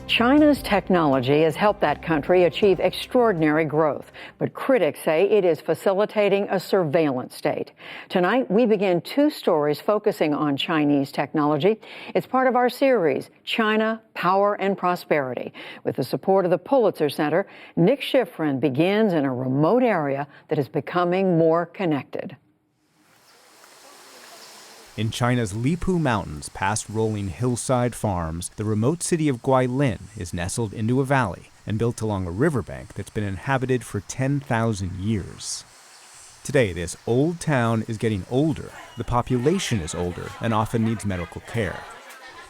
China's technology has helped that country achieve extraordinary growth, but critics say it is facilitating a surveillance state. Tonight, we begin two stories focusing on Chinese technology. It's part of our series, China, Power and Prosperity. With the support of the Pulitzer Center, Nick Schifrin begins in a remote area that is becoming more connected. In China's Lipu Mountains, past rolling hillside farms, the remote city of Guilin is nestled into a valley and built along a riverbank that's been inhabited for 10,000 years. Today, this old town is getting older. The population is older and often needs medical care.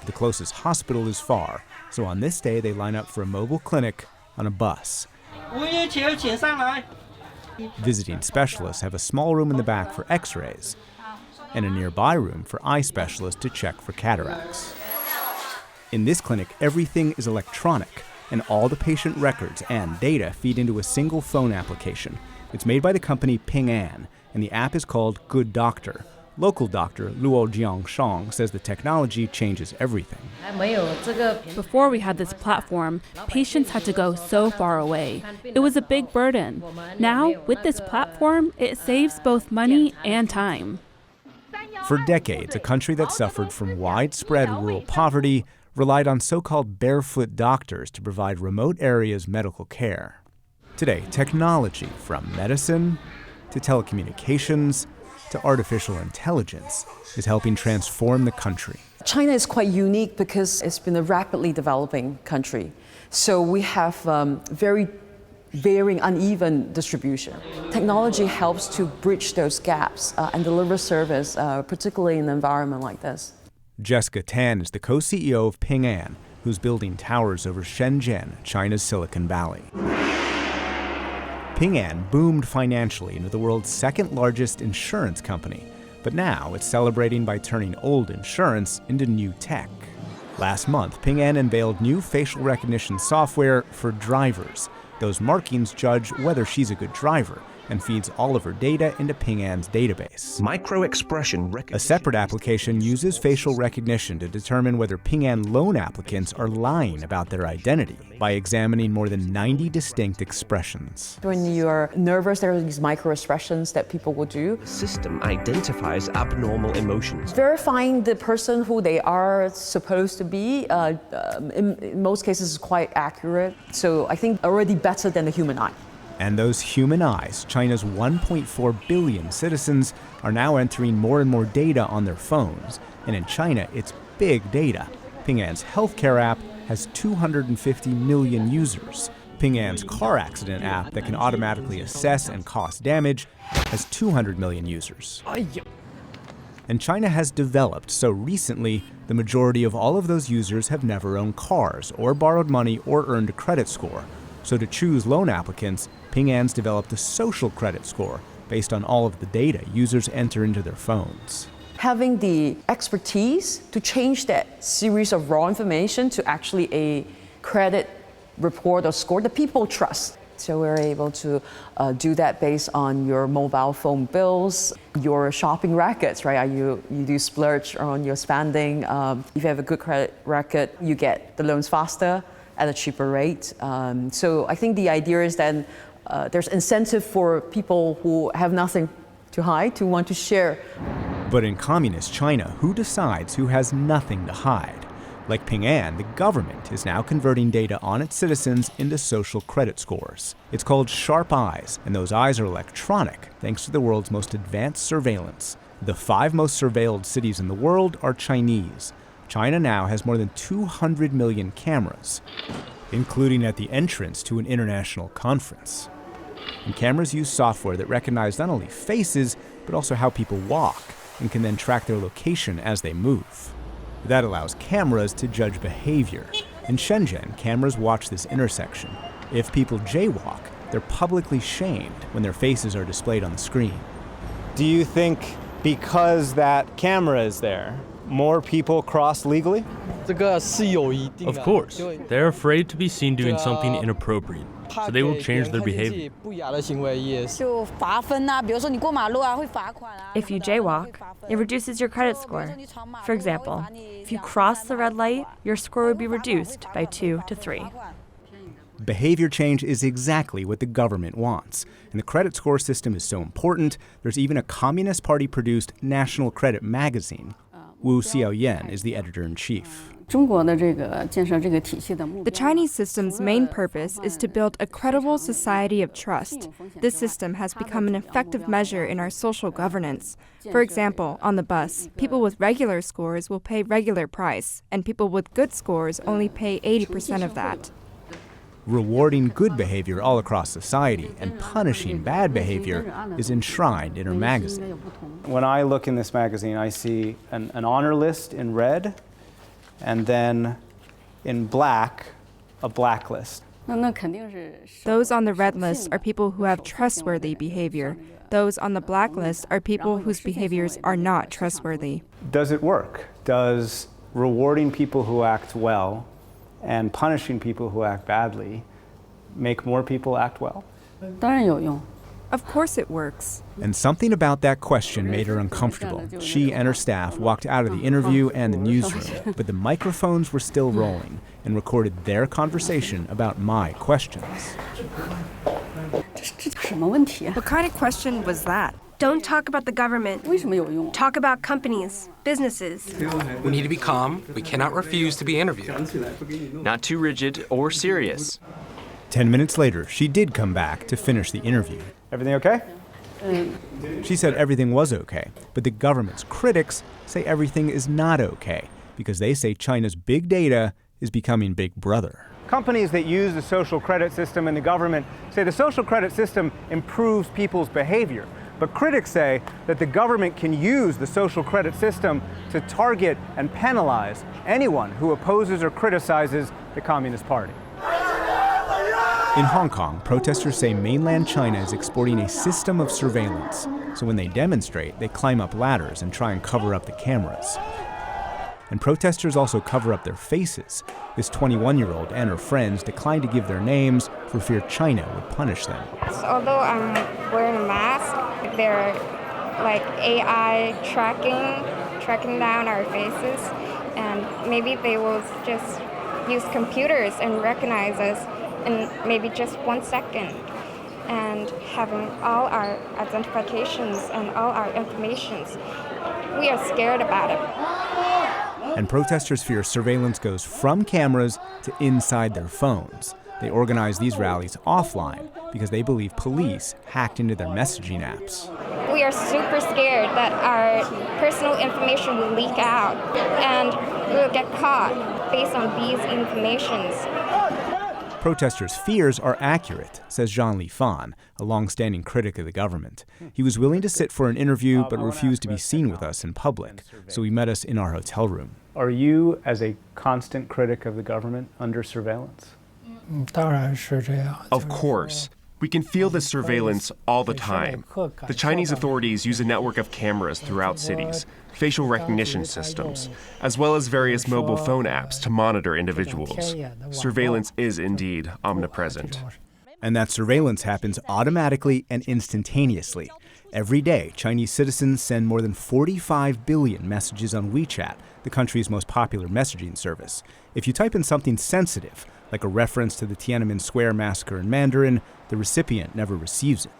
The closest hospital is far, so on this day they line up for a mobile clinic on a bus. Visiting specialists have a small room in the back for x-rays, and a nearby room for eye specialists to check for cataracts. In this clinic, everything is electronic, and all the patient records and data feed into a single phone application. It's made by the company Ping An, and the app is called Good Doctor. Local doctor Luo Jiangshang says the technology changes everything. Before we had this platform, patients had to go so far away. It was a big burden. Now, with this platform, it saves both money and time. For decades, a country that suffered from widespread rural poverty relied on so-called barefoot doctors to provide remote areas medical care. Today, technology, from medicine to telecommunications to artificial intelligence, is helping transform the country. China is quite unique because it's been a rapidly developing country. So we have very varying, uneven distribution. Technology helps to bridge those gaps and deliver service, particularly in an environment like this. Jessica Tan is the co-CEO of Ping An, who's building towers over Shenzhen, China's Silicon Valley. Ping An boomed financially into the world's second largest insurance company, but now it's celebrating by turning old insurance into new tech. Last month, Ping An unveiled new facial recognition software for drivers. Those markings judge whether she's a good driver and feeds all of her data into Ping An's database. Micro-expression recognition. A separate application uses facial recognition to determine whether Ping An loan applicants are lying about their identity by examining more than 90 distinct expressions. When you're nervous, there are these micro-expressions that people will do. The system identifies abnormal emotions. Verifying the person who they are supposed to be, in most cases, is quite accurate. So I think already better than the human eye. And those human eyes, China's 1.4 billion citizens, are now entering more and more data on their phones. And in China, it's big data. Ping An's healthcare app has 250 million users. Ping An's car accident app that can automatically assess and cost damage has 200 million users. And China has developed so recently, the majority of all of those users have never owned cars or borrowed money or earned a credit score. So to choose loan applicants, Ping An's developed a social credit score based on all of the data users enter into their phones. Having the expertise to change that series of raw information to actually a credit report or score that people trust. So we're able to do that based on your mobile phone bills, your shopping records, right? You do splurge on your spending. If you have a good credit record, you get the loans faster at a cheaper rate. So I think the idea is that there's incentive for people who have nothing to hide to want to share. But in communist China, who decides who has nothing to hide? Like Ping An, the government is now converting data on its citizens into social credit scores. It's called Sharp Eyes, and those eyes are electronic thanks to the world's most advanced surveillance. The 5 most surveilled cities in the world are Chinese. China now has more than 200 million cameras, including at the entrance to an international conference. And cameras use software that recognize not only faces, but also how people walk, and can then track their location as they move. That allows cameras to judge behavior. In Shenzhen, cameras watch this intersection. If people jaywalk, they're publicly shamed when their faces are displayed on the screen. Do you think because that camera is there, more people cross legally? Of course, they're afraid to be seen doing something inappropriate, so they will change their behavior. If you jaywalk, it reduces your credit score. For example, if you cross the red light, your score would be reduced by 2 to 3. Behavior change is exactly what the government wants. And the credit score system is so important, there's even a Communist Party-produced national credit magazine. Wu Xiaoyan is the editor-in-chief. The Chinese system's main purpose is to build a credible society of trust. This system has become an effective measure in our social governance. For example, on the bus, people with regular scores will pay regular price, and people with good scores only pay 80% of that. Rewarding good behavior all across society and punishing bad behavior is enshrined in her magazine. When I look in this magazine, I see an honor list in red, and then in black, a blacklist. Those on the red list are people who have trustworthy behavior. Those on the blacklist are people whose behaviors are not trustworthy. Does it work? Does rewarding people who act well and punishing people who act badly make more people act well? Of course it works. And something about that question made her uncomfortable. She and her staff walked out of the interview and the newsroom, but the microphones were still rolling and recorded their conversation about my questions. What kind of question was that? Don't talk about the government. Talk about companies, businesses. We need to be calm. We cannot refuse to be interviewed. Not too rigid or serious. 10 minutes later, she did come back to finish the interview. Everything okay? She said everything was okay, but the government's critics say everything is not okay because they say China's big data is becoming Big Brother. Companies that use the social credit system and the government say the social credit system improves people's behavior. But critics say that the government can use the social credit system to target and penalize anyone who opposes or criticizes the Communist Party. In Hong Kong, protesters say mainland China is exporting a system of surveillance. So when they demonstrate, they climb up ladders and try and cover up the cameras. And protesters also cover up their faces. This 21-year-old and her friends declined to give their names for fear China would punish them. Although I'm wearing a mask, they're like AI tracking down our faces, and maybe they will just use computers and recognize us in maybe just 1 second, and having all our identifications and all our informations. We are scared about it. And protesters fear surveillance goes from cameras to inside their phones. They organize these rallies offline because they believe police hacked into their messaging apps. We are super scared that our personal information will leak out and we'll get caught based on these informations. Protesters' fears are accurate, says Zhang Lifan, a long-standing critic of the government. He was willing to sit for an interview but refused to be seen with us in public, so he met us in our hotel room. Are you, as a constant critic of the government, under surveillance? Of course. We can feel this surveillance all the time. The Chinese authorities use a network of cameras throughout cities, facial recognition systems, as well as various mobile phone apps to monitor individuals. Surveillance is indeed omnipresent. And that surveillance happens automatically and instantaneously. Every day, Chinese citizens send more than 45 billion messages on WeChat, the country's most popular messaging service. If you type in something sensitive, like a reference to the Tiananmen Square massacre in Mandarin, the recipient never receives it.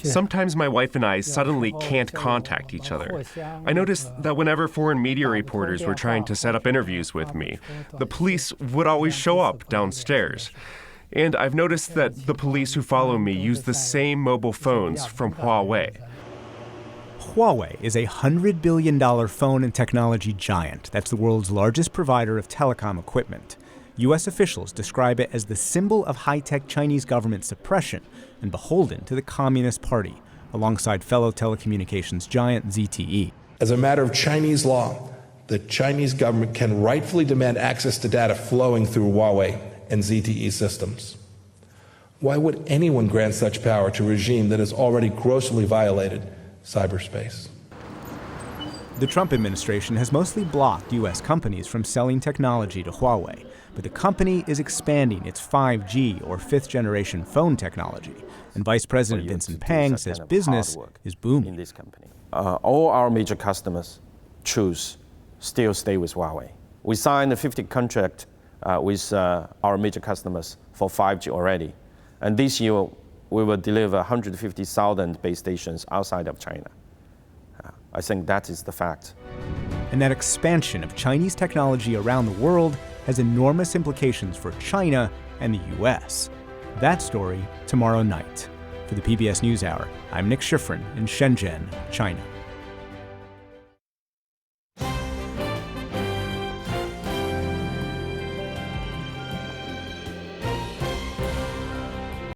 Sometimes my wife and I suddenly can't contact each other. I noticed that whenever foreign media reporters were trying to set up interviews with me, the police would always show up downstairs. And I've noticed that the police who follow me use the same mobile phones from Huawei. Huawei is a $100 billion phone and technology giant that's the world's largest provider of telecom equipment. U.S. officials describe it as the symbol of high-tech Chinese government suppression and beholden to the Communist Party, alongside fellow telecommunications giant ZTE. As a matter of Chinese law, the Chinese government can rightfully demand access to data flowing through Huawei and ZTE systems. Why would anyone grant such power to a regime that has already grossly violated cyberspace? The Trump administration has mostly blocked U.S. companies from selling technology to Huawei, but the company is expanding its 5G or fifth-generation phone technology, and Vice President Vincent Pang says business is booming. All our major customers still stay with Huawei. We signed a 50 contract with our major customers for 5G already, and this year we will deliver 150,000 base stations outside of China. I think that is the fact. And that expansion of Chinese technology around the world has enormous implications for China and the U.S. That story tomorrow night. For the PBS NewsHour, I'm Nick Schifrin in Shenzhen, China.